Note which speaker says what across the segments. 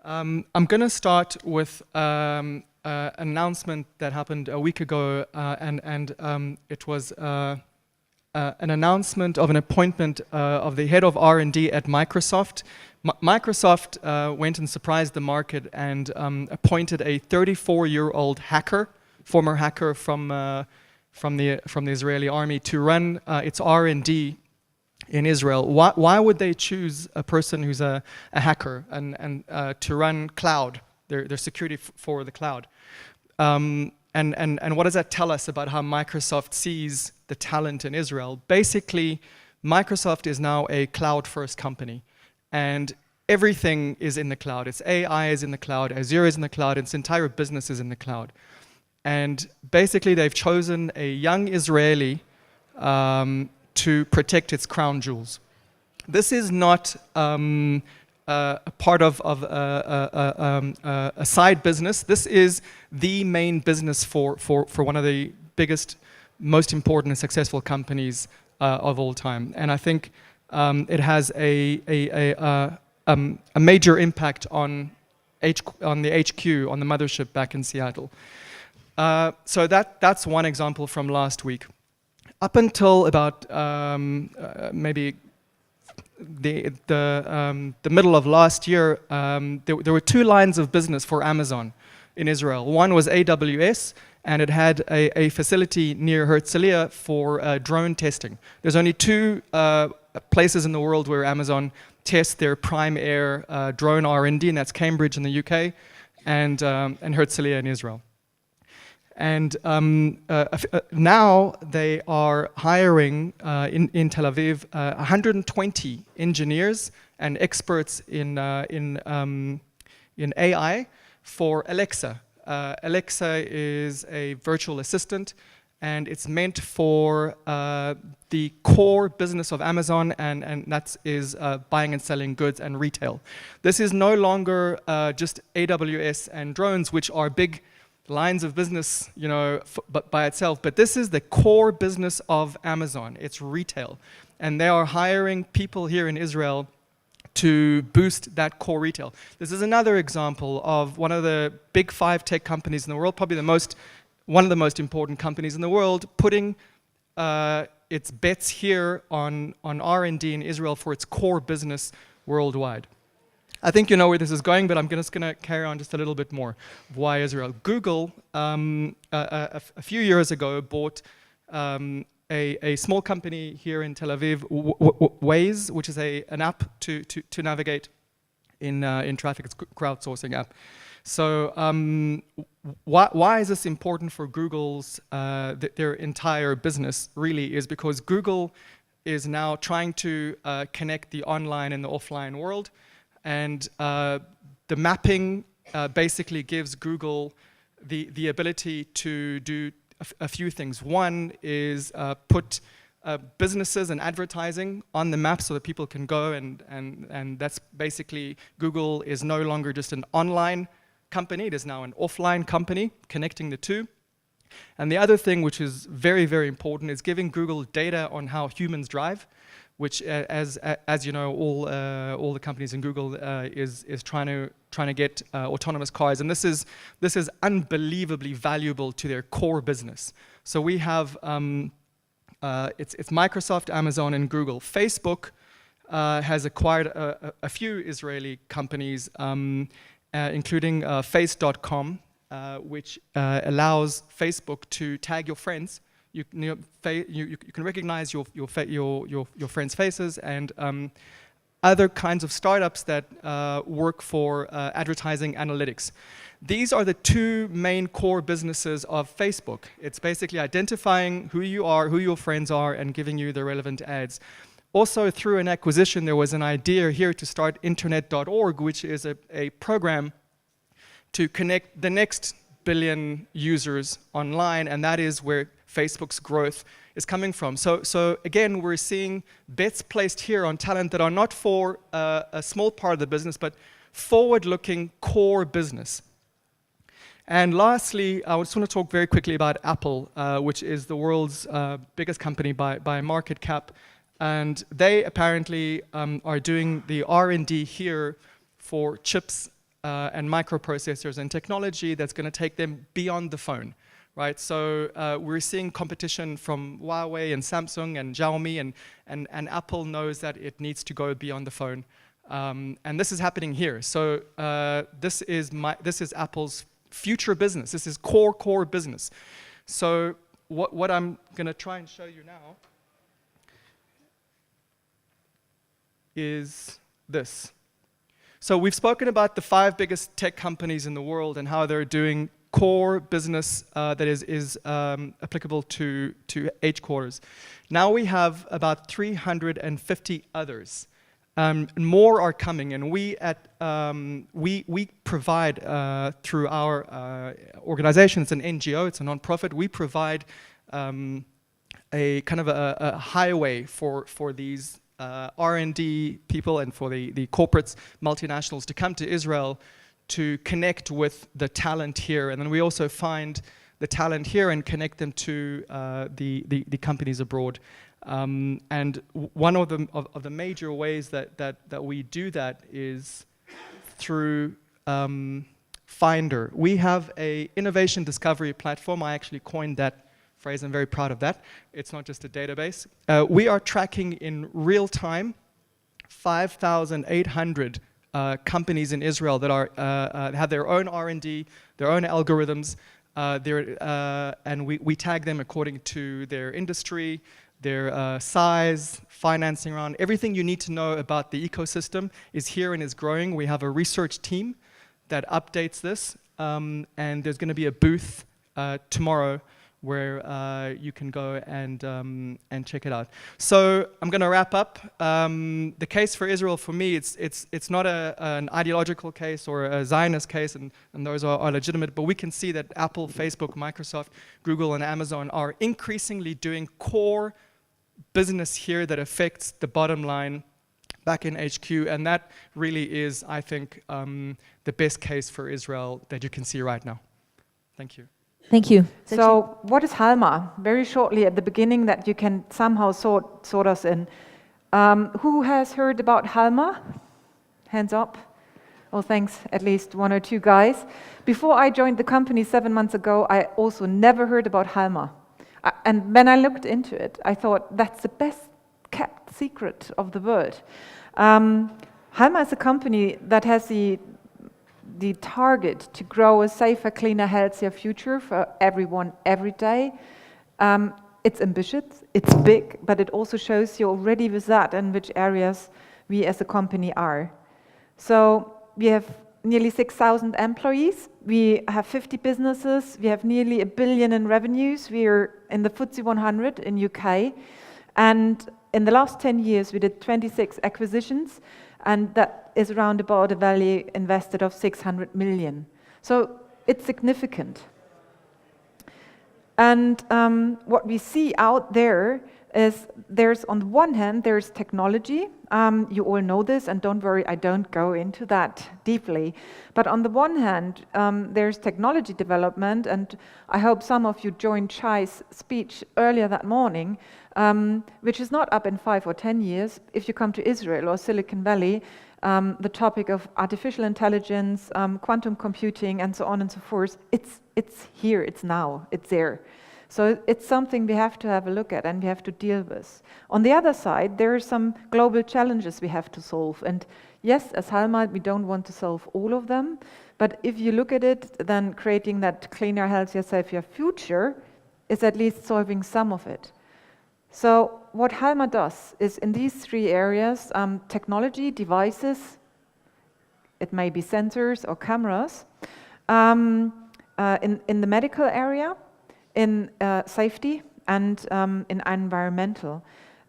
Speaker 1: I'm going to start with an announcement that happened a week ago, and it was an announcement of an appointment of the head of R&D at Microsoft. Microsoft went and surprised the market and appointed a 34-year-old hacker, former hacker from the Israeli army, to run its R&D in Israel. Why would they choose a person who's a hacker and to run cloud, their security for the cloud? And what does that tell us about how Microsoft sees the talent in Israel? Basically, Microsoft is now a cloud-first company, and everything is in the cloud. Its AI is in the cloud, Azure is in the cloud, its entire business is in the cloud. And basically, they've chosen a young Israeli to protect its crown jewels. This is not a part of a side business. This is the main business for one of the biggest, most important and successful companies of all time. And I think it has a major impact on the HQ, on the mothership back in Seattle. So that's one example from last week. Up until about maybe the middle of last year, there were two lines of business for Amazon in Israel. One was AWS, and it had a facility near Herzliya for drone testing. There's only two places in the world where Amazon tests their prime air drone R&D, and that's Cambridge in the UK and Herzliya in Israel. And now they are hiring in Tel Aviv 120 engineers and experts in AI for Alexa. Alexa is a virtual assistant, and it's meant for the core business of Amazon, and that is buying and selling goods and retail. This is no longer just AWS and drones, which are big lines of business, but by itself. But this is the core business of Amazon. It's retail. And they are hiring people here in Israel to boost that core retail. This is another example of one of the big 5 tech companies in the world, probably one of the most important companies in the world, putting its bets here on R&D in Israel for its core business worldwide. I think you know where this is going, but I'm just going to carry on just a little bit more. Why Israel? Google, a few years ago, bought a small company here in Tel Aviv, Waze, which is an app to navigate in traffic. It's a crowdsourcing app. So why is this important for Google's, their entire business? Really is because Google is now trying to connect the online and the offline world. And the mapping basically gives Google the ability to do a few things. One is put businesses and advertising on the map so that people can go, and that's basically Google is no longer just an online company, it is now an offline company, connecting the two. And the other thing, which is very, very important, is giving Google data on how humans drive, which, as you know, all the companies in Google is trying to get autonomous cars, and this is unbelievably valuable to their core business. So we have it's Microsoft, Amazon, and Google. Facebook has acquired a few Israeli companies, including Face.com, which allows Facebook to tag your friends. You can recognize your friends' faces, and other kinds of startups that work for advertising analytics. These are the two main core businesses of Facebook. It's basically identifying who you are, who your friends are, and giving you the relevant ads. Also, through an acquisition, there was an idea here to start internet.org, which is a program to connect the next billion users online, and that is where Facebook's growth is coming from. So again, we're seeing bets placed here on talent that are not for a small part of the business, but forward-looking core business. And lastly, I just want to talk very quickly about Apple, which is the world's biggest company by market cap. And they apparently are doing the R&D here for chips and microprocessors and technology that's going to take them beyond the phone, right? So we're seeing competition from Huawei and Samsung and Xiaomi, and Apple knows that it needs to go beyond the phone. And this is happening here. So this is Apple's future business. This is core business. So what I'm going to try and show you now is this. So we've spoken about the 5 biggest tech companies in the world and how they're doing core business that is applicable to headquarters. Now we have about 350 others. More are coming, and we provide through our organization. It's an NGO, it's a non-profit. We provide a kind of a highway for these R&D people and for the corporates, multinationals to come to Israel to connect with the talent here, and then we also find the talent here and connect them to the companies abroad. And one of the major ways that we do that is through Finder. We have a innovation discovery platform. I actually coined that phrase. I'm very proud of that. It's not just a database. We are tracking in real time 5,800 companies in Israel that are have their own R&D, their own algorithms, and we tag them according to their industry, their size, financing round. Everything you need to know about the ecosystem is here and is growing. We have a research team that updates this, and there's going to be a booth tomorrow where you can go and check it out. So I'm going to wrap up. The case for Israel, for me, it's not an ideological case or a Zionist case, and those are legitimate, but we can see that Apple, Facebook, Microsoft, Google, and Amazon are increasingly doing core business here that affects the bottom line back in HQ, and that really is, I think, the best case for Israel that you can see right now. Thank you.
Speaker 2: Thank you.
Speaker 3: So what is Hama? Very shortly at the beginning, that you can somehow sort us in. Who has heard about Hama? Hands up. Oh, thanks, at least 1 or 2 guys. Before I joined the company 7 months ago, I also never heard about Hama. And when I looked into it, I thought that's the best kept secret of the world. Hama is a company that has the target to grow a safer, cleaner, healthier future for everyone every day. It's ambitious, it's big, but it also shows you already with that in which areas we as a company are. So we have nearly 6,000 employees, we have 50 businesses, we have nearly 1 billion in revenues, we are in the FTSE 100 in UK, and in the last 10 years we did 26 acquisitions, and that is around about a value invested of 600 million. So it's significant. And what we see out there is there's, on the one hand, there's technology. You all know this, and don't worry, I don't go into that deeply. But on the one hand, there's technology development, and I hope some of you joined Shai's speech earlier that morning, which is not up in 5 or 10 years. If you come to Israel or Silicon Valley, the topic of artificial intelligence, quantum computing, and so on and so forth, it's here, it's now, it's there. So it's something we have to have a look at and we have to deal with. On the other side, there are some global challenges we have to solve. And yes, as Hama, we don't want to solve all of them. But if you look at it, then creating that cleaner, healthier, safer future is at least solving some of it. So what Hama does is in these 3 areas, technology, devices, it may be sensors or cameras, in the medical area, in safety, and in environmental.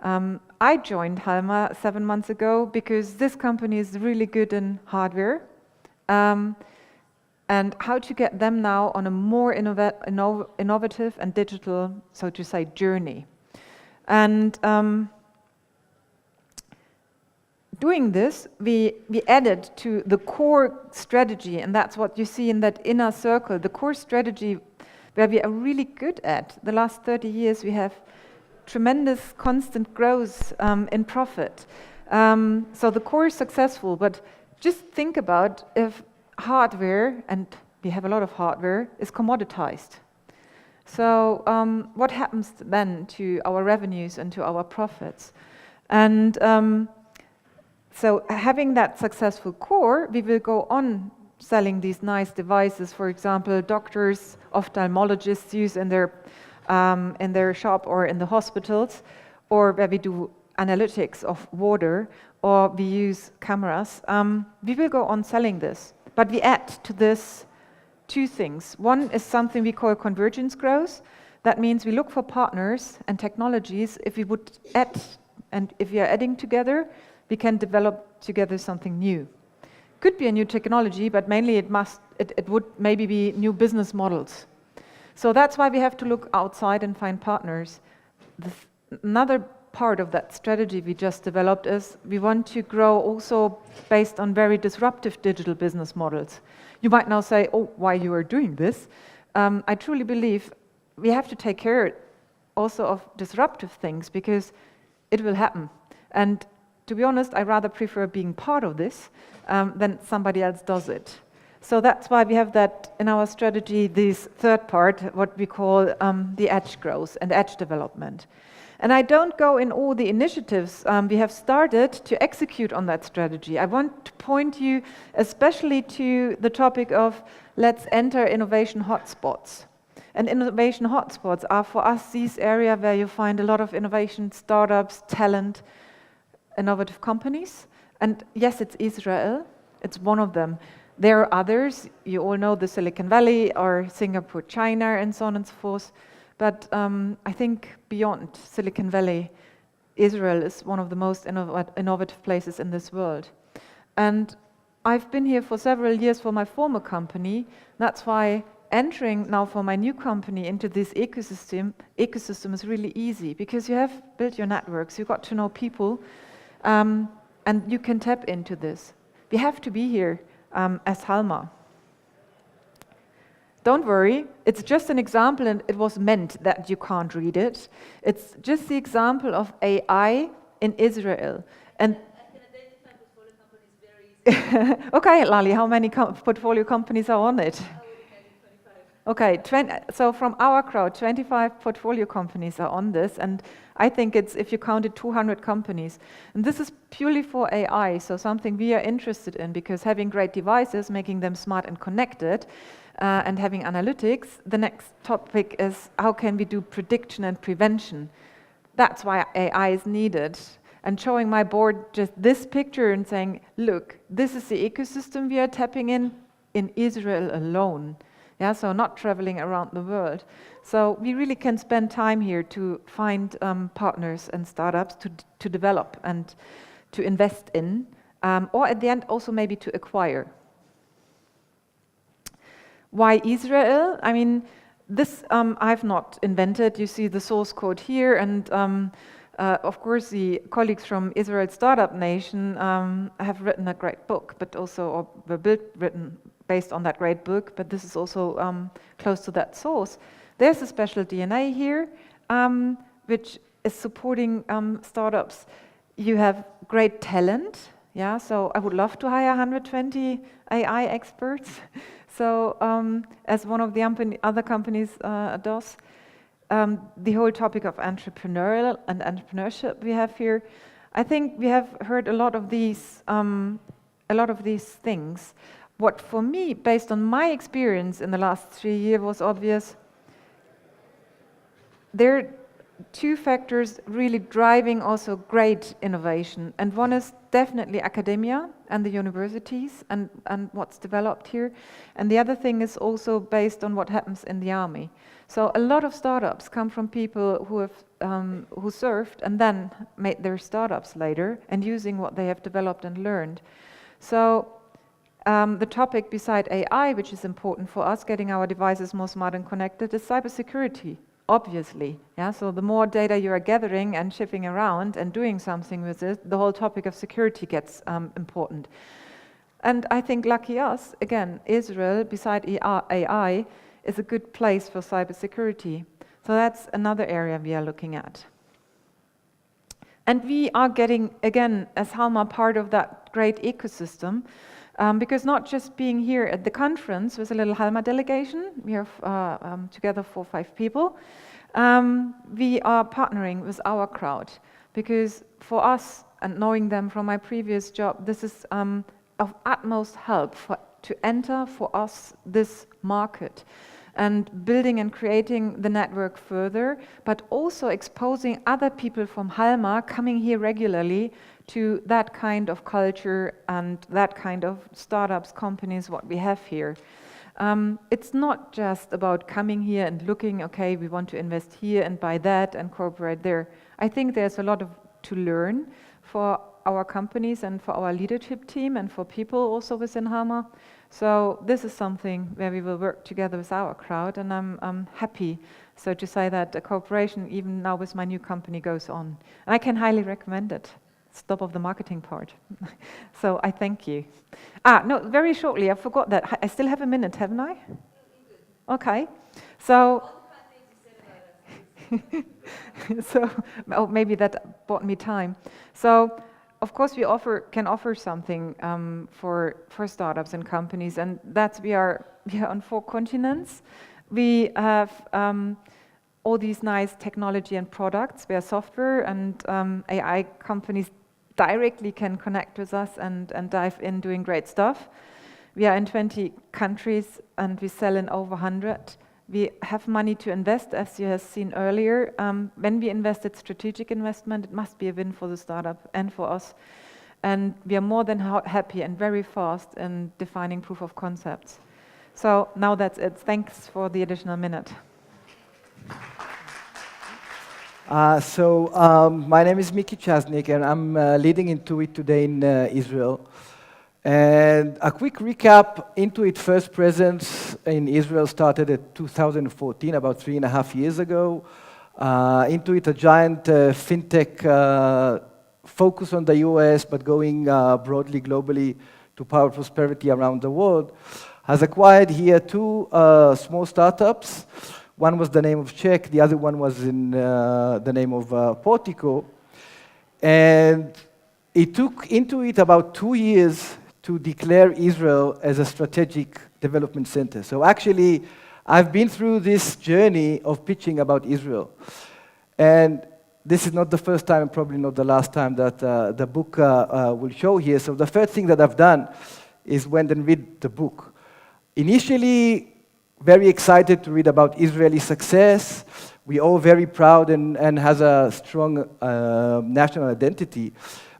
Speaker 3: I joined Hama 7 months ago because this company is really good in hardware, and how to get them now on a more innovative and digital, so to say, journey. And doing this, we added to the core strategy, and that's what you see in that inner circle, the core strategy where we are really good at. The last 30 years we have tremendous constant growth in profit. So the core is successful, but just think about if hardware, and we have a lot of hardware, is commoditized. So what happens then to our revenues and to our profits? And so having that successful core, we will go on selling these nice devices. For example, doctors, ophthalmologists use in their shop or in the hospitals, or where we do analytics of water, or we use cameras. We will go on selling this, but we add to this two things. One is something we call convergence growth. That means we look for partners and technologies. If we would add, and if we are adding together, we can develop together something new. Could be a new technology, but mainly it would maybe be new business models. So that's why we have to look outside and find partners. Another part of that strategy we just developed is we want to grow also based on very disruptive digital business models. You might now say, oh, why you are doing this? I truly believe we have to take care also of disruptive things because it will happen. And to be honest, I rather prefer being part of this than somebody else does it. So that's why we have that in our strategy, this third part, what we call the edge growth and edge development. And I don't go in all the initiatives we have started to execute on that strategy. I want to point you especially to the topic of let's enter innovation hotspots. And innovation hotspots are for us these areas where you find a lot of innovation, startups, talent, innovative companies. And yes, it's Israel, it's one of them. There are others, you all know the Silicon Valley or Singapore, China, and so on and so forth. But I think beyond Silicon Valley, Israel is one of the most innovative places in this world. And I've been here for several years for my former company. That's why entering now for my new company into this ecosystem is really easy because you have built your networks, you got to know people, and you can tap into this. We have to be here as Hama. Don't worry, it's just an example and it was meant that you can't read it. It's just the example of AI in Israel. And
Speaker 2: I can identify portfolio companies very easily.
Speaker 3: okay, Lali, how many portfolio companies are on it?
Speaker 2: I would imagine 25.
Speaker 3: Okay, so from our crowd, 25 portfolio companies are on this, and I think it's, if you counted, 200 companies. And this is purely for AI, so something we are interested in, because having great devices, making them smart and connected, and having analytics, the next topic is how can we do prediction and prevention. That's why AI is needed. And showing my board just this picture and saying, look, this is the ecosystem we are tapping in Israel alone. Yeah, so not traveling around the world. So we really can spend time here to find partners and startups to develop and to invest in, or at the end also maybe to acquire. Why Israel? I mean, this I've not invented. You see the source code here, and of course the colleagues from Israel Startup Nation have written a great book, but also written based on that great book, but this is also close to that source. There's a special DNA here, which is supporting startups. You have great talent, yeah, so I would love to hire 120 AI experts. So as one of the other companies does, the whole topic of entrepreneurial and entrepreneurship we have here, I think we have heard a lot of these things. What for me, based on my experience in the last 3 years, was obvious. There are two factors really driving also great innovation, and one is definitely academia and the universities and what's developed here, and the other thing is also based on what happens in the army. So a lot of startups come from people who served and then made their startups later and using what they have developed and learned. So the topic beside AI, which is important for us, getting our devices more smart and connected, is cybersecurity. Obviously, yeah. So the more data you are gathering and shipping around and doing something with it, the whole topic of security gets important. And I think, lucky us, again, Israel, beside AI, is a good place for cybersecurity. So that's another area we are looking at. And we are getting, again, as Hama, part of that great ecosystem. Because not just being here at the conference with a little Hama delegation, we have together 4 or 5 people, we are partnering with our crowd, because for us, and knowing them from my previous job, this is of utmost help to enter for us this market, and building and creating the network further, but also exposing other people from Hama coming here regularly to that kind of culture and that kind of startups, companies, what we have here. It's not just about coming here and looking, okay, we want to invest here and buy that and cooperate there. I think there's a lot to learn for our companies and for our leadership team and for people also within Hama. So this is something where we will work together with our crowd, and I'm happy so to say that a cooperation even now with my new company goes on. And I can highly recommend it. It's top of the marketing part. So I thank you. No, very shortly, I forgot that. I still have a minute, haven't I? Okay. So so maybe that bought me time. So of course we can offer something for startups and companies, and that's we are on 4 continents. We have all these nice technology and products where software and AI companies directly can connect with us and dive in doing great stuff. We are in 20 countries and we sell in over 100. We have money to invest, as you have seen earlier. When we invest, it's strategic investment. It must be a win for the startup and for us. And we are more than happy and very fast in defining proof of concepts. So now that's it. Thanks for the additional minute.
Speaker 4: My name is Miki Chasnik, and I'm leading Intuit today in Israel. And a quick recap, Intuit first presence in Israel started at 2014, about 3.5 years ago. Intuit, a giant fintech focus on the US, but going broadly globally to power prosperity around the world, has acquired here 2 small startups. One was the name of Czech, the other one was in the name of Portico. And it took Intuit about 2 years to declare Israel as a strategic development center. So actually, I've been through this journey of pitching about Israel. And this is not the first time, and probably not the last time, that the book will show here. So the first thing that I've done is went and read the book. Initially, very excited to read about Israeli success. We're all very proud and has a strong national identity.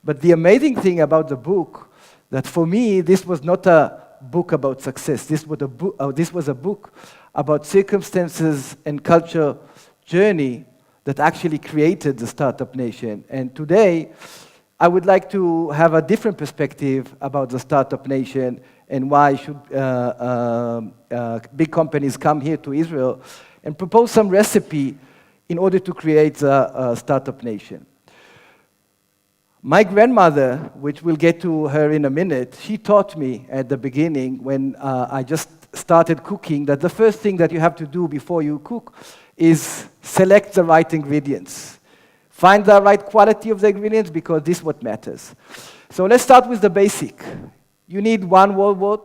Speaker 4: But the amazing thing about the book, that for me, this was not a book about success. This was a book about circumstances and culture journey that actually created the startup nation. And today, I would like to have a different perspective about the startup nation and why should big companies come here to Israel and propose some recipe in order to create a startup nation. My grandmother, which we'll get to her in a minute, she taught me at the beginning when I just started cooking that the first thing that you have to do before you cook is select the right ingredients. Find the right quality of the ingredients, because this is what matters. So let's start with the basic. You need one word.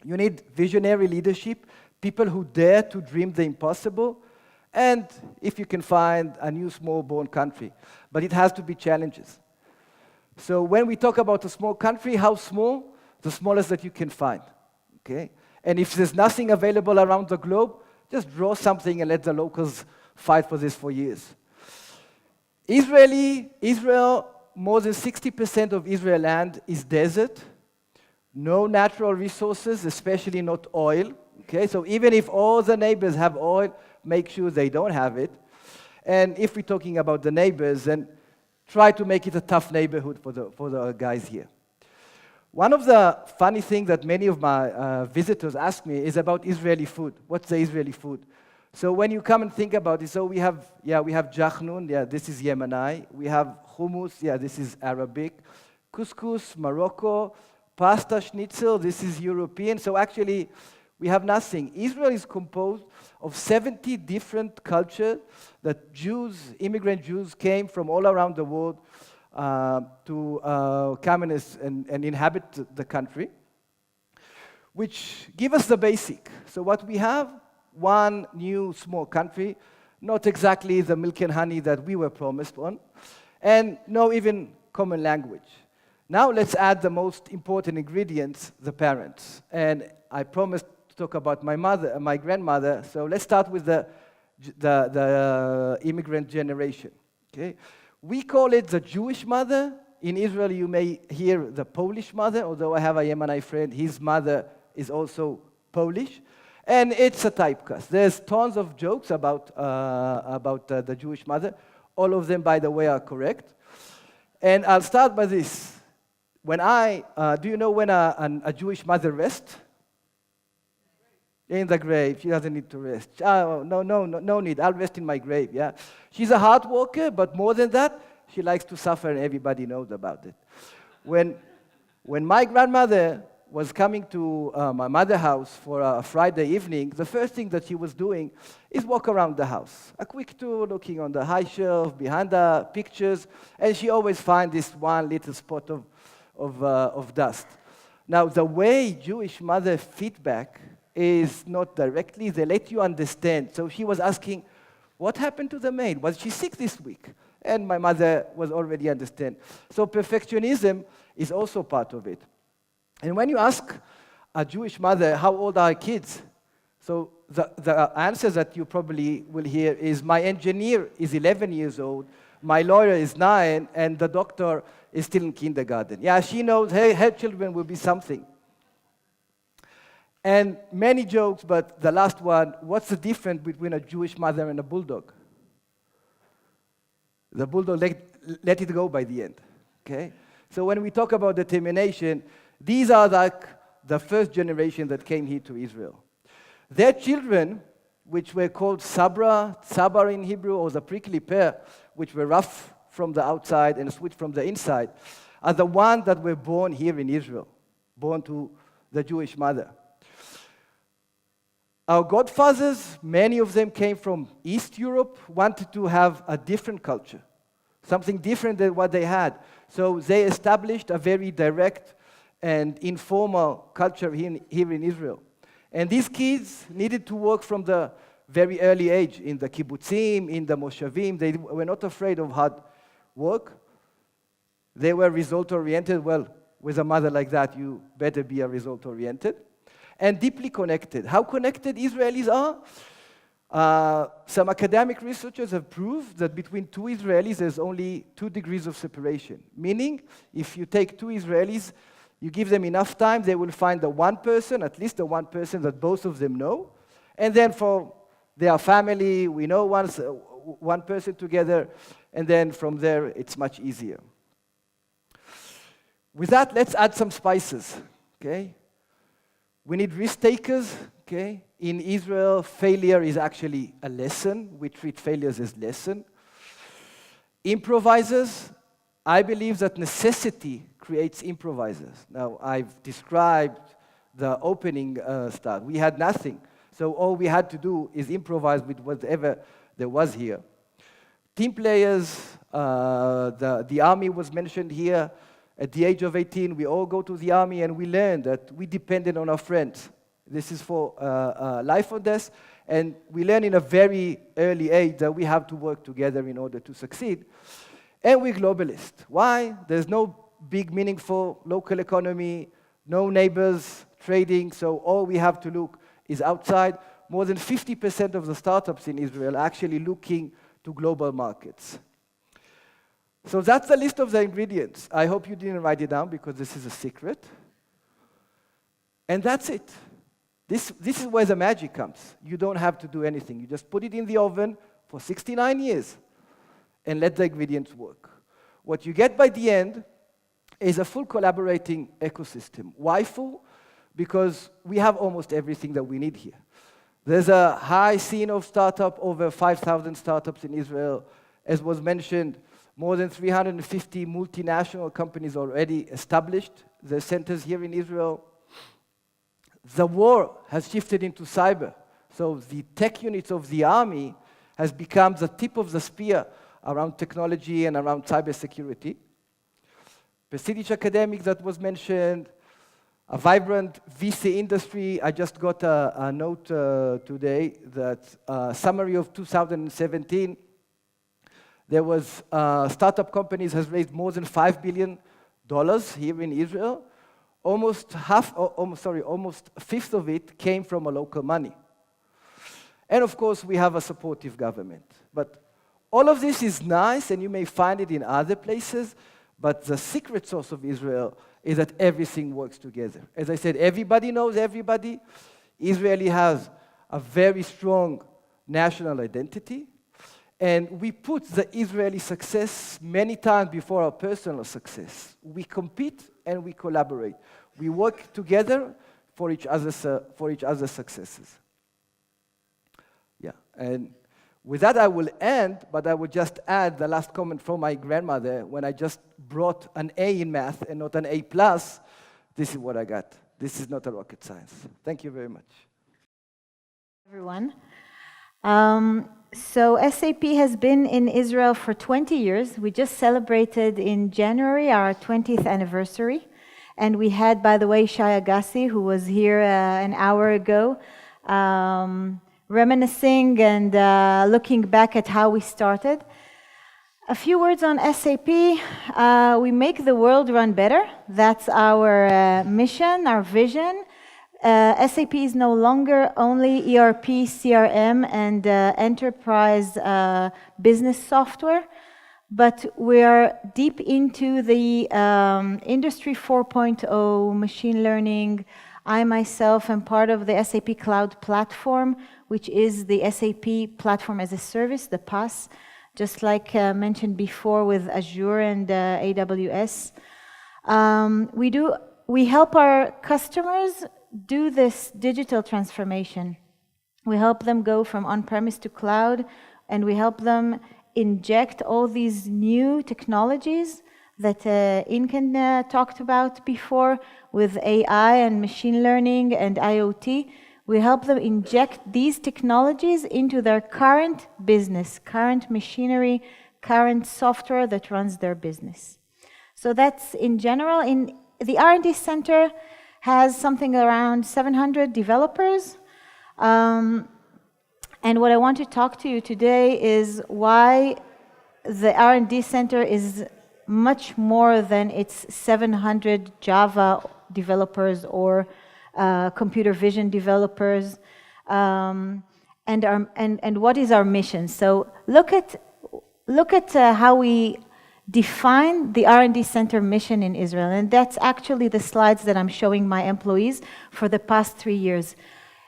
Speaker 4: You need visionary leadership, people who dare to dream the impossible, and if you can find a new small-born country. But it has to be challenges. So when we talk about a small country, how small? The smallest that you can find. Okay? And if there's nothing available around the globe, just draw something and let the locals fight for this for years. Israel, more than 60% of Israel land is desert. No natural resources, especially not oil. Okay? So even if all the neighbors have oil, make sure they don't have it. And if we're talking about the neighbors, then try to make it a tough neighborhood for the guys here. One of the funny things that many of my visitors ask me is about Israeli food. What's the Israeli food? So when you come and think about it, so we have jachnun, this is Yemeni. We have hummus, this is Arabic. Couscous, Morocco. Pasta schnitzel, this is European. So actually, we have nothing. Israel is composed of 70 different cultures that immigrant Jews came from all around the world to come and inhabit the country. which give us the basic. So what we have, one new small country, not exactly the milk and honey that we were promised on, and no even common language. Now let's add the most important ingredients, the parents. And I promised to talk about my grandmother, so let's start with the immigrant generation. Okay? We call it the Jewish mother. In Israel, you may hear the Polish mother, although I have a Yemeni friend, his mother is also Polish. And it's a typecast. There's tons of jokes about the Jewish mother. All of them, by the way, are correct. And I'll start by this. Do you know when a Jewish mother rests? In the grave. She doesn't need to rest. Oh, no need. I'll rest in my grave, yeah. She's a hard worker, but more than that, she likes to suffer, and everybody knows about it. When my grandmother was coming to my mother's house for a Friday evening, the first thing that she was doing is walk around the house. A quick tour, looking on the high shelf, behind the pictures, and she always finds this one little spot of dust. Now, the way Jewish mother feedback is not directly, they let you understand. So she was asking, what happened to the maid? Was she sick this week? And my mother was already understand. So perfectionism is also part of it. And when you ask a Jewish mother, how old are her kids? So the answer that you probably will hear is, my engineer is 11 years old, my lawyer is 9, and the doctor is still in kindergarten. Yeah, she knows her children will be something. And many jokes, but the last one, what's the difference between a Jewish mother and a bulldog? The bulldog let it go by the end, okay? So when we talk about determination, these are like the first generation that came here to Israel. Their children, which were called sabar in Hebrew, or the prickly pear, which were rough from the outside and sweet from the inside, are the ones that were born here in Israel, born to the Jewish mother. Our godfathers, many of them came from East Europe, wanted to have a different culture, something different than what they had. So they established a very direct and informal culture here in Israel. And these kids needed to work from the very early age in the kibbutzim, in the moshavim. They were not afraid of hard work. They were result-oriented. Well, with a mother like that, you better be a result-oriented. And deeply connected. How connected Israelis are? Some academic researchers have proved that between two Israelis, there's only 2 degrees of separation. Meaning, if you take 2 Israelis, you give them enough time, they will find the one person, at least the one person that both of them know. And then for their family, we know one person together, and then from there, it's much easier. With that, let's add some spices, okay? We need risk takers, okay? In Israel, failure is actually a lesson. We treat failures as lesson. Improvisers, I believe that necessity creates improvisers. Now, I've described the opening start. We had nothing. So all we had to do is improvise with whatever there was here. Team players, the army was mentioned here. At the age of 18, we all go to the army and we learn that we depended on our friends. This is for life or death. And we learn in a very early age that we have to work together in order to succeed. And we're globalists. Why? There's no big, meaningful local economy, no neighbors, trading, so all we have to look is outside. More than 50% of the startups in Israel are actually looking to global markets. So that's the list of the ingredients. I hope you didn't write it down because this is a secret. And that's it. This is where the magic comes. You don't have to do anything. You just put it in the oven for 69 years and let the ingredients work. What you get by the end is a full collaborating ecosystem. Why full? Because we have almost everything that we need here. There's a high scene of startup, over 5,000 startups in Israel. As was mentioned, more than 350 multinational companies already established their centers here in Israel. The war has shifted into cyber. So the tech units of the army has become the tip of the spear around technology and around cybersecurity. Prestigious academic that was mentioned. a vibrant VC industry. I just got a note today that summary of 2017, there was startup companies has raised more than $5 billion here in Israel. Almost a fifth of it came from a local money. And of course, we have a supportive government. But all of this is nice, and you may find it in other places, but the secret sauce of Israel is that everything works together. As I said, everybody knows everybody. Israel has a very strong national identity, and we put the Israeli success many times before our personal success. We compete and we collaborate. We work together for each other's successes. Yeah, and with that I will end, but I would just add the last comment from my grandmother. When I just brought an A in math and not an A+, this is what I got. This is not a rocket science. Thank you very much.
Speaker 5: Everyone. So SAP has been in Israel for 20 years. We just celebrated in January our 20th anniversary. And we had, by the way, Shai Agassi, who was here an hour ago, reminiscing and looking back at how we started. A few words on SAP. We make the world run better. That's our mission, our vision. SAP is no longer only ERP, CRM, and enterprise business software, but we are deep into the Industry 4.0, machine learning. I myself am part of the SAP Cloud Platform, which is the SAP Platform as a Service, the PaaS, just like mentioned before with Azure and AWS. We help our customers do this digital transformation. We help them go from on-premise to cloud, and we help them inject all these new technologies that Inken talked about before with AI and machine learning and IoT. We help them inject these technologies into their current business, current machinery, current software that runs their business. So that's in general. In the R&D Center has something around 700 developers. And what I want to talk to you today is why the R&D Center is much more than its 700 Java developers or computer vision developers, and what is our mission. So look at how we define the R&D Center mission in Israel, and that's actually the slides that I'm showing my employees for the past 3 years.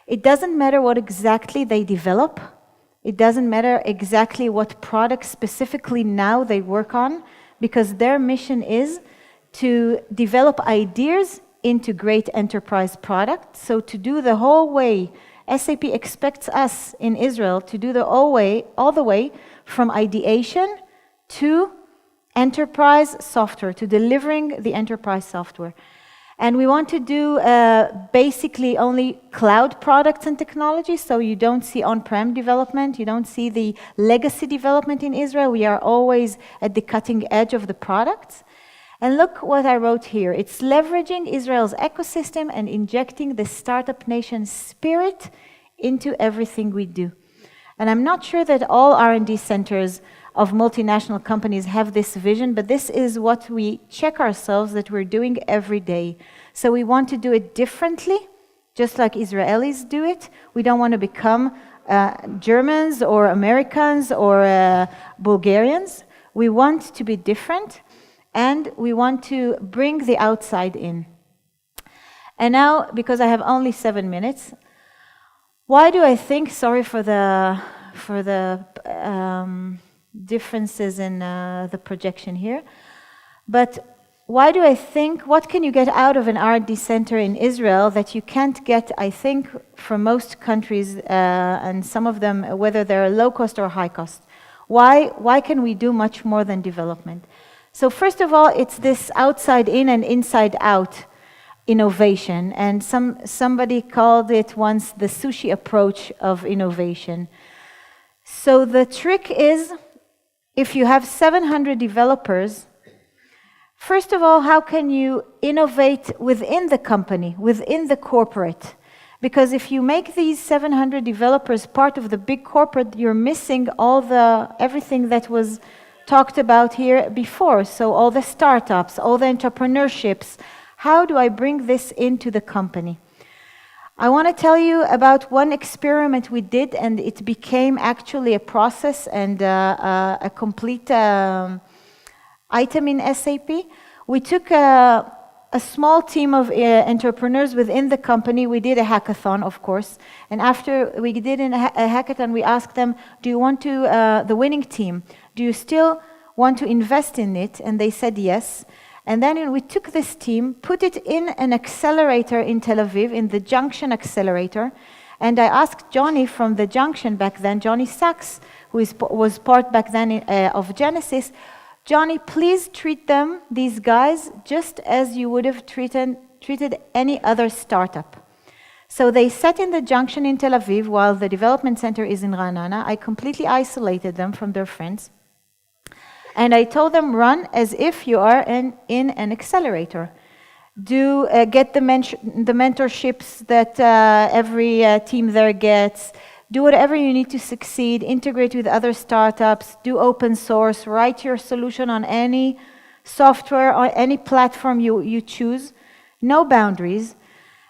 Speaker 5: It doesn't matter what exactly they develop. It doesn't matter exactly what product specifically now they work on, because their mission is to develop ideas into great enterprise products. So to do the whole way, SAP expects us in Israel to do all the way from ideation to enterprise software, to delivering the enterprise software. And we want to do basically only cloud products and technologies, so you don't see on-prem development, you don't see the legacy development in Israel. We are always at the cutting edge of the products. And look what I wrote here. It's leveraging Israel's ecosystem and injecting the startup nation spirit into everything we do. And I'm not sure that all R&D centers of multinational companies have this vision, but this is what we check ourselves that we're doing every day. So we want to do it differently, just like Israelis do it. We don't want to become Germans or Americans or Bulgarians. We want to be different, and we want to bring the outside in. And now, because I have only 7 minutes, why do I think, sorry for the differences in the projection here, but why do I think, what can you get out of an R&D center in Israel that you can't get, I think, from most countries, and some of them, whether they're low cost or high cost? Why can we do much more than development? So first of all, it's this outside in and inside out innovation, and somebody called it once the sushi approach of innovation. So the trick is, if you have 700 developers, First of all, how can you innovate within the company, within the corporate? Because if you make these 700 developers part of the big corporate, you're missing everything that was talked about here before. So all the startups, all the entrepreneurships. How do I bring this into the company? I want to tell you about one experiment we did, and it became actually a process and a complete item in SAP. We took a small team of entrepreneurs within the company. We did a hackathon, of course. And after we did a hackathon, we asked them, do you want to, the winning team, do you still want to invest in it? And they said yes. And then we took this team, put it in an accelerator in Tel Aviv, in the Junction Accelerator. And I asked Johnny from the Junction back then, Johnny Sachs, who was part back then of Genesis, Johnny, please treat them, these guys, just as you would have treated any other startup. So they sat in the Junction in Tel Aviv while the development center is in Ra'anana. I completely isolated them from their friends. And I told them, run as if you are in an accelerator. Do get the mentorships that every team there gets. Do whatever you need to succeed. Integrate with other startups. Do open source. Write your solution on any software or any platform you choose. No boundaries.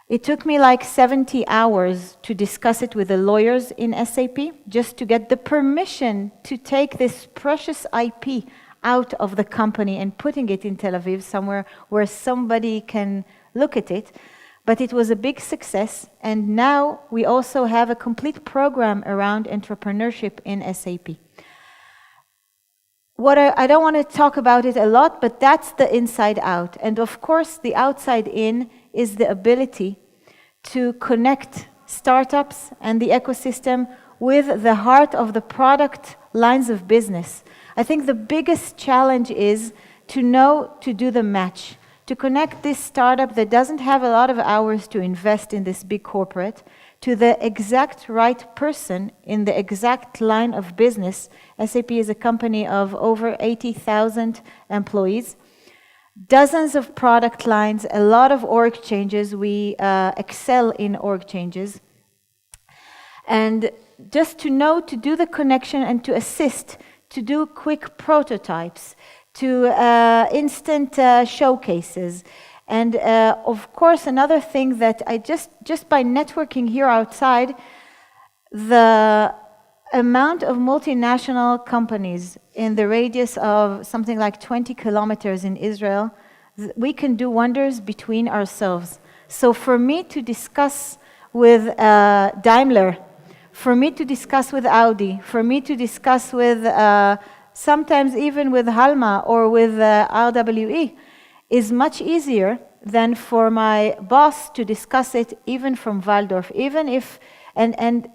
Speaker 5: It took me like 70 hours to discuss it with the lawyers in SAP, just to get the permission to take this precious IP out of the company and putting it in Tel Aviv, somewhere where somebody can look at it. But it was a big success, and now we also have a complete program around entrepreneurship in SAP. I don't want to talk about it a lot, but that's the inside out. And of course, the outside in is the ability to connect startups and the ecosystem with the heart of the product lines of business. I think the biggest challenge is to know to do the match, to connect this startup that doesn't have a lot of hours to invest in this big corporate to the exact right person in the exact line of business. SAP is a company of over 80,000 employees. Dozens of product lines, a lot of org changes. We excel in org changes. And just to know to do the connection and to assist, to do quick prototypes, to instant showcases. And of course, another thing that I just by networking here outside, the amount of multinational companies in the radius of something like 20 kilometers in Israel, we can do wonders between ourselves. So for me to discuss with Daimler, for me to discuss with Audi, for me to discuss with sometimes even with Hama or with RWE is much easier than for my boss to discuss it even from Waldorf, even if, and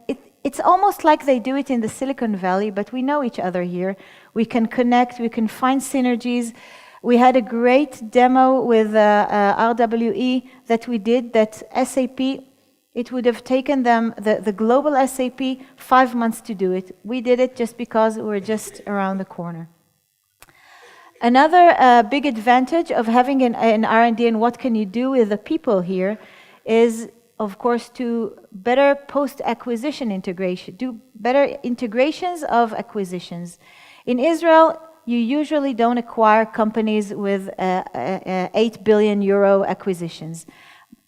Speaker 5: it's almost like they do it in the Silicon Valley, but we know each other here. We can connect, we can find synergies. We had a great demo with RWE that we did that SAP, it would have taken them, the global SAP, 5 months to do it. We did it just because we're just around the corner. Another big advantage of having an R&D and what can you do with the people here is, of course, to better post-acquisition integration, do better integrations of acquisitions. In Israel, you usually don't acquire companies with 8 billion euro acquisitions.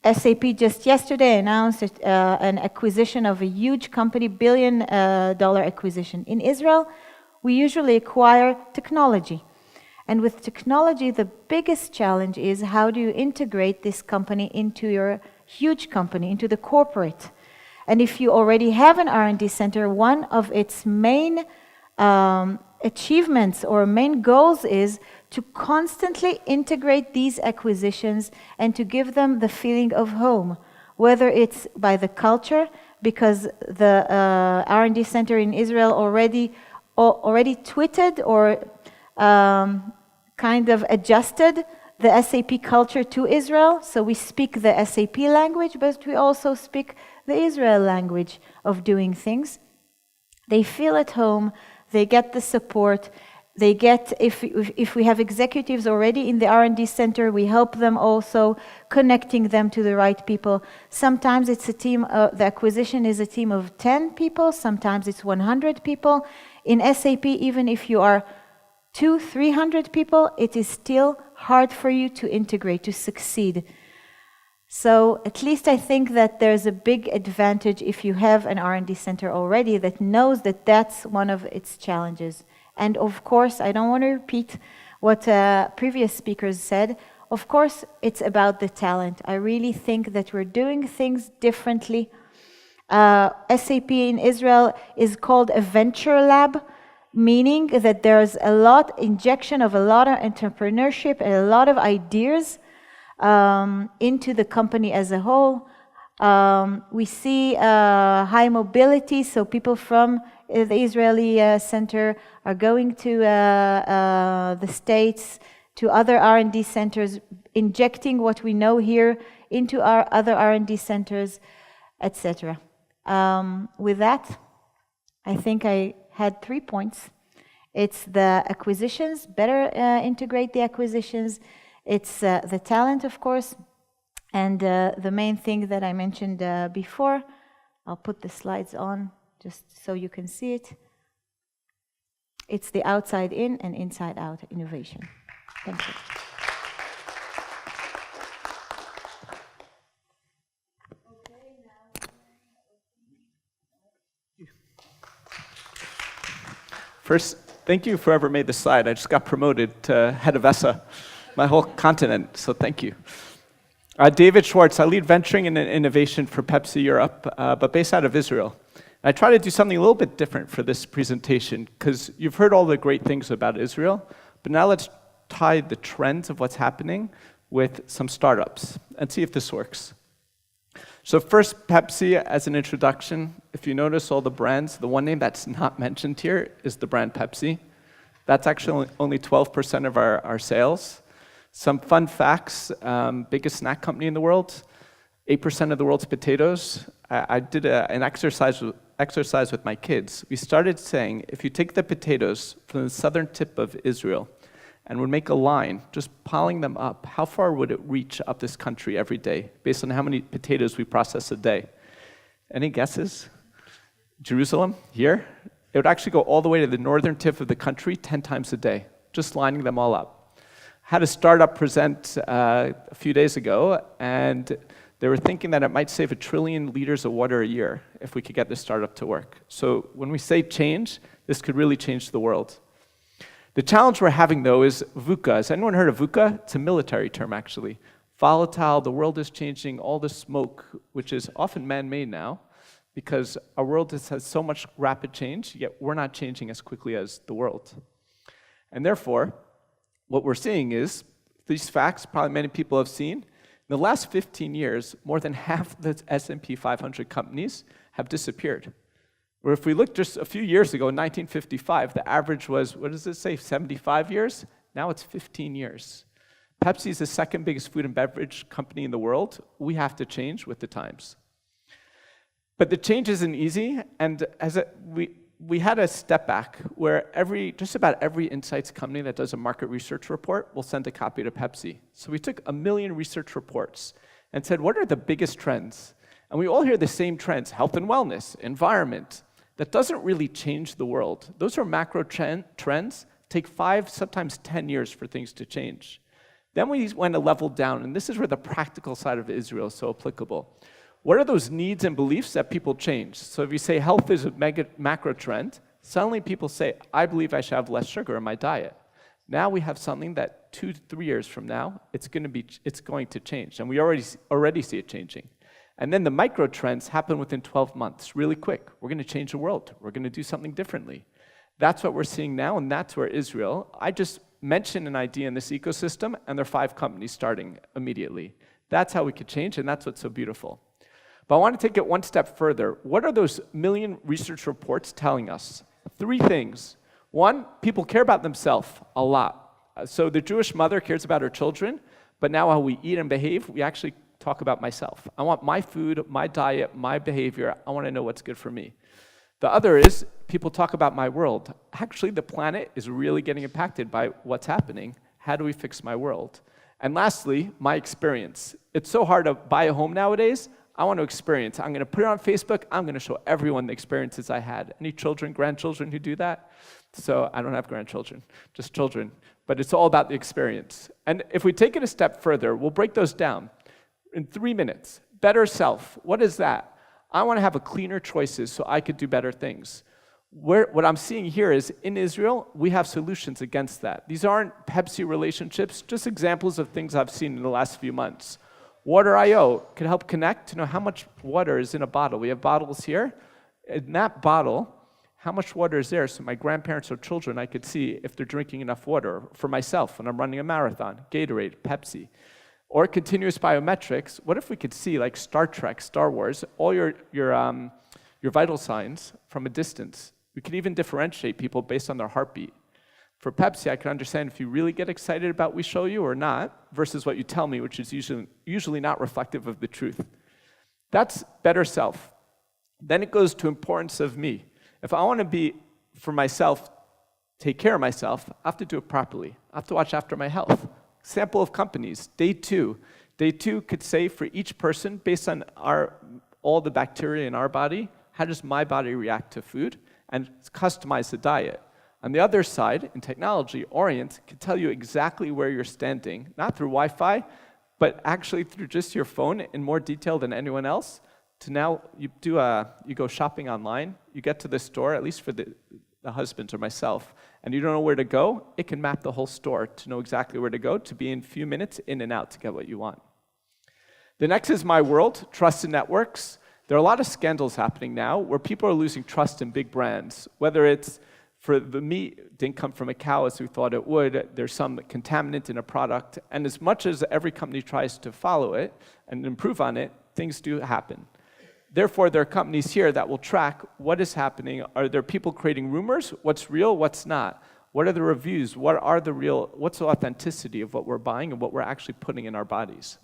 Speaker 5: SAP just yesterday announced an acquisition of a huge company, $1 billion acquisition. In Israel, we usually acquire technology. And with technology, the biggest challenge is how do you integrate this company into your huge company, into the corporate. And if you already have an R&D center, one of its main achievements or main goals is to constantly integrate these acquisitions and to give them the feeling of home, whether it's by the culture, because the R&D center in Israel already tweeted or kind of adjusted the SAP culture to Israel. So we speak the SAP language, but we also speak the Israel language of doing things. They feel at home, they get the support, they get, if we have executives already in the R&D center, we help them also, connecting them to the right people. Sometimes it's a team, the acquisition is a team of 10 people, sometimes it's 100 people. In SAP, even if you are 200-300 people, it is still hard for you to integrate, to succeed. So at least I think that there's a big advantage if you have an R&D center already that knows that that's one of its challenges. And of course, I don't want to repeat what previous speakers said. Of course, it's about the talent. I really think that we're doing things differently. SAP in Israel is called a venture lab, meaning that there's injection of a lot of entrepreneurship and a lot of ideas into the company as a whole. We see high mobility, so people from the Israeli center are going to the States, to other R&D centers, injecting what we know here into our other R&D centers, etc. With that, I think I had 3 points. It's the acquisitions, better integrate the acquisitions. It's the talent, of course, and the main thing that I mentioned before. I'll put the slides on just so you can see it. It's the outside in and inside out innovation. Thank you.
Speaker 6: First, thank you for whoever made the slide. I just got promoted to head of ESSA, my whole continent, so thank you. David Schwartz, I lead venturing and innovation for Pepsi Europe, but based out of Israel. I try to do something a little bit different for this presentation, because you've heard all the great things about Israel, but now let's tie the trends of what's happening with some startups and see if this works. So first, Pepsi as an introduction. If you notice all the brands, the one name that's not mentioned here is the brand Pepsi. That's actually only 12% of our sales. Some fun facts, biggest snack company in the world, 8% of the world's potatoes. I did an exercise with my kids. We started saying, if you take the potatoes from the southern tip of Israel and would make a line, just piling them up, how far would it reach up this country every day, based on how many potatoes we process a day? Any guesses? Jerusalem, here? It would actually go all the way to the northern tip of the country 10 times a day, just lining them all up. Had a startup present a few days ago, and they were thinking that it might save 1 trillion liters of water a year if we could get this startup to work. So when we say change, this could really change the world. The challenge we're having, though, is VUCA. Has anyone heard of VUCA? It's a military term, actually. Volatile, the world is changing, all the smoke, which is often man-made now, because our world has so much rapid change, yet we're not changing as quickly as the world. And therefore, what we're seeing is, these facts probably many people have seen, in the last 15 years, more than half the S&P 500 companies have disappeared. Where if we look just a few years ago, in 1955, the average was, what does it say, 75 years? Now it's 15 years. Pepsi is the second biggest food and beverage company in the world. We have to change with the times. But the change isn't easy, and we had a step back where just about every insights company that does a market research report will send a copy to Pepsi. So we took 1 million research reports and said, what are the biggest trends? And we all hear the same trends, health and wellness, environment. That doesn't really change the world. Those are macro trends, take 5, sometimes 10 years for things to change. Then we went a level down, and this is where the practical side of Israel is so applicable. What are those needs and beliefs that people change? So if you say health is a macro trend, suddenly people say, I believe I should have less sugar in my diet. Now we have something that 2 to 3 years from now, it's going to change, and we already see it changing. And then the micro trends happen within 12 months, really quick. We're going to change the world. We're going to do something differently. That's what we're seeing now, and that's where Israel, I just mentioned an idea in this ecosystem, and there are 5 companies starting immediately. That's how we could change, and that's what's so beautiful. But I want to take it one step further. What are those 1 million research reports telling us? 3 things. 1, people care about themselves a lot. So the Jewish mother cares about her children, but now how we eat and behave, we actually talk about myself. I want my food, my diet, my behavior. I want to know what's good for me. The other is people talk about my world. Actually, the planet is really getting impacted by what's happening. How do we fix my world? And lastly, my experience. It's so hard to buy a home nowadays. I want to experience. I'm going to put it on Facebook. I'm going to show everyone the experiences I had. Any children, grandchildren who do that? So I don't have grandchildren, just children. But it's all about the experience. And if we take it a step further, we'll break those down in 3 minutes. Better self. What is that? I want to have a cleaner choices so I could do better things. What I'm seeing here is in Israel, we have solutions against that. These aren't Pepsi relationships, just examples of things I've seen in the last few months. Water.io can help connect to know how much water is in a bottle. We have bottles here. In that bottle, how much water is there? So my grandparents or children, I could see if they're drinking enough water. For myself, when I'm running a marathon, Gatorade, Pepsi. Or continuous biometrics. What if we could see, like Star Trek, Star Wars, all your vital signs from a distance? We can even differentiate people based on their heartbeat. For Pepsi, I can understand if you really get excited about what we show you or not, versus what you tell me, which is usually not reflective of the truth. That's better self. Then it goes to importance of me. If I want to be, for myself, take care of myself, I have to do it properly. I have to watch after my health. Sample of companies, day 2. Day 2 could say for each person, based on all the bacteria in our body, how does my body react to food? And customize the diet. On the other side, in technology, Orient can tell you exactly where you're standing, not through Wi-Fi, but actually through just your phone in more detail than anyone else. To now, you go shopping online, you get to the store, at least for the husbands or myself, and you don't know where to go, it can map the whole store to know exactly where to go, to be in a few minutes in and out to get what you want. The next is my world, trusted networks. There are a lot of scandals happening now where people are losing trust in big brands, whether it's for the meat didn't come from a cow as we thought it would, there's some contaminant in a product, and as much as every company tries to follow it and improve on it, things do happen. Therefore, there are companies here that will track what is happening. Are there people creating rumors? What's real, what's not? What are the reviews? What's the authenticity of what we're buying and what we're actually putting in our bodies?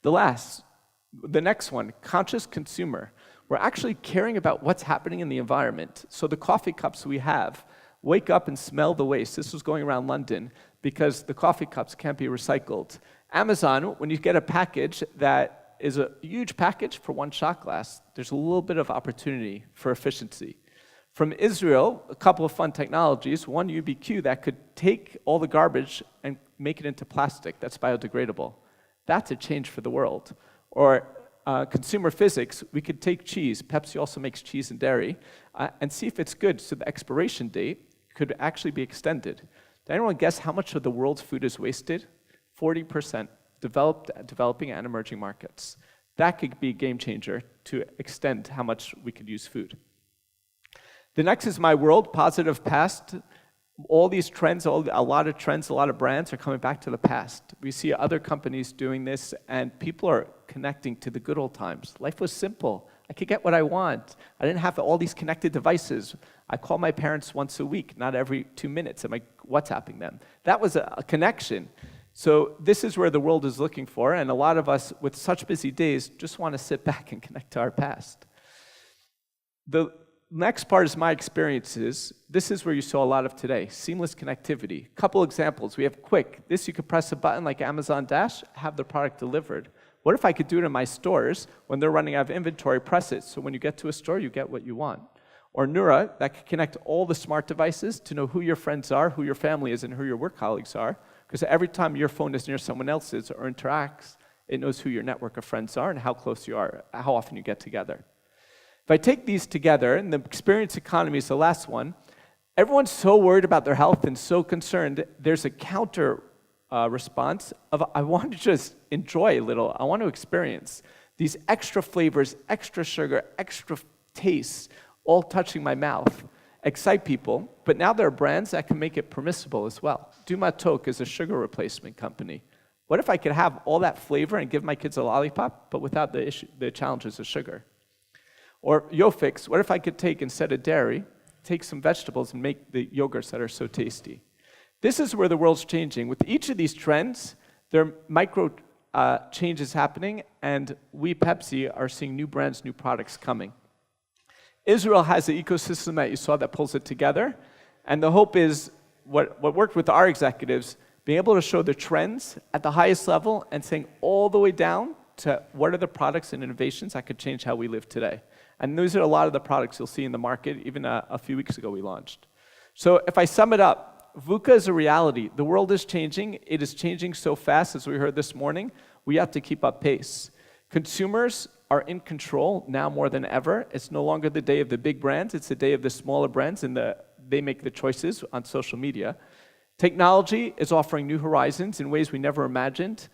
Speaker 6: The next one, conscious consumer. We're actually caring about what's happening in the environment. So the coffee cups we have, wake up and smell the waste. This was going around London because the coffee cups can't be recycled. Amazon, when you get a package that is a huge package for one shot glass, there's a little bit of opportunity for efficiency. From Israel, a couple of fun technologies. One, UBQ, that could take all the garbage and make it into plastic that's biodegradable. That's a change for the world. Or consumer physics, we could take cheese, Pepsi also makes cheese and dairy, and see if it's good so the expiration date could actually be extended. Does anyone guess how much of the world's food is wasted? 40%, developing and emerging markets. That could be a game changer to extend how much we could use food. The next is my world, positive past. All these trends, a lot of brands are coming back to the past. We see other companies doing this, and people are connecting to the good old times. Life was simple. I could get what I want. I didn't have all these connected devices. I call my parents once a week, not every 2 minutes. Am I WhatsApping them? That was a connection. So this is where the world is looking for, and a lot of us, with such busy days, just want to sit back and connect to our past. The next part is my experiences. This is where you saw a lot of today, seamless connectivity. Couple examples. We have Quick. This, you could press a button like Amazon Dash, have the product delivered. What if I could do it in my stores when they're running out of inventory, press it, so when you get to a store, you get what you want. Or Nura, that could connect all the smart devices to know who your friends are, who your family is, and who your work colleagues are, because every time your phone is near someone else's or interacts, it knows who your network of friends are and how close you are, how often you get together. If I take these together, and the experience economy is the last one, everyone's so worried about their health and so concerned, there's a counter response of, I want to just enjoy a little, I want to experience. These extra flavors, extra sugar, extra tastes, all touching my mouth, excite people, but now there are brands that can make it permissible as well. Dumatok is a sugar replacement company. What if I could have all that flavor and give my kids a lollipop, but without the challenges of sugar? Or Yofix, what if I could take, instead of dairy, take some vegetables and make the yogurts that are so tasty? This is where the world's changing. With each of these trends, there are micro changes happening, and we, Pepsi, are seeing new brands, new products coming. Israel has the ecosystem that you saw that pulls it together. And the hope is what worked with our executives, being able to show the trends at the highest level and saying all the way down to what are the products and innovations that could change how we live today. And those are a lot of the products you'll see in the market. Even a few weeks ago we launched. So if I sum it up, VUCA is a reality. The world is changing. It is changing so fast, as we heard this morning. We have to keep up pace. Consumers are in control now more than ever. It's no longer the day of the big brands. It's the day of the smaller brands, and they make the choices on social media. Technology is offering new horizons in ways we never imagined.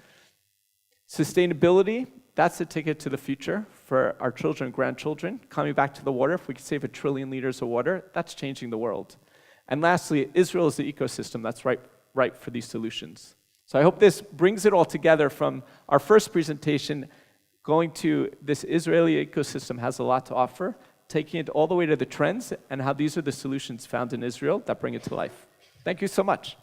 Speaker 6: Sustainability, that's the ticket to the future for our children and grandchildren. Coming back to the water, if we could save 1 trillion liters of water, that's changing the world. And lastly, Israel is the ecosystem that's ripe for these solutions. So I hope this brings it all together from our first presentation, going to this Israeli ecosystem has a lot to offer, taking it all the way to the trends and how these are the solutions found in Israel that bring it to life. Thank you so much.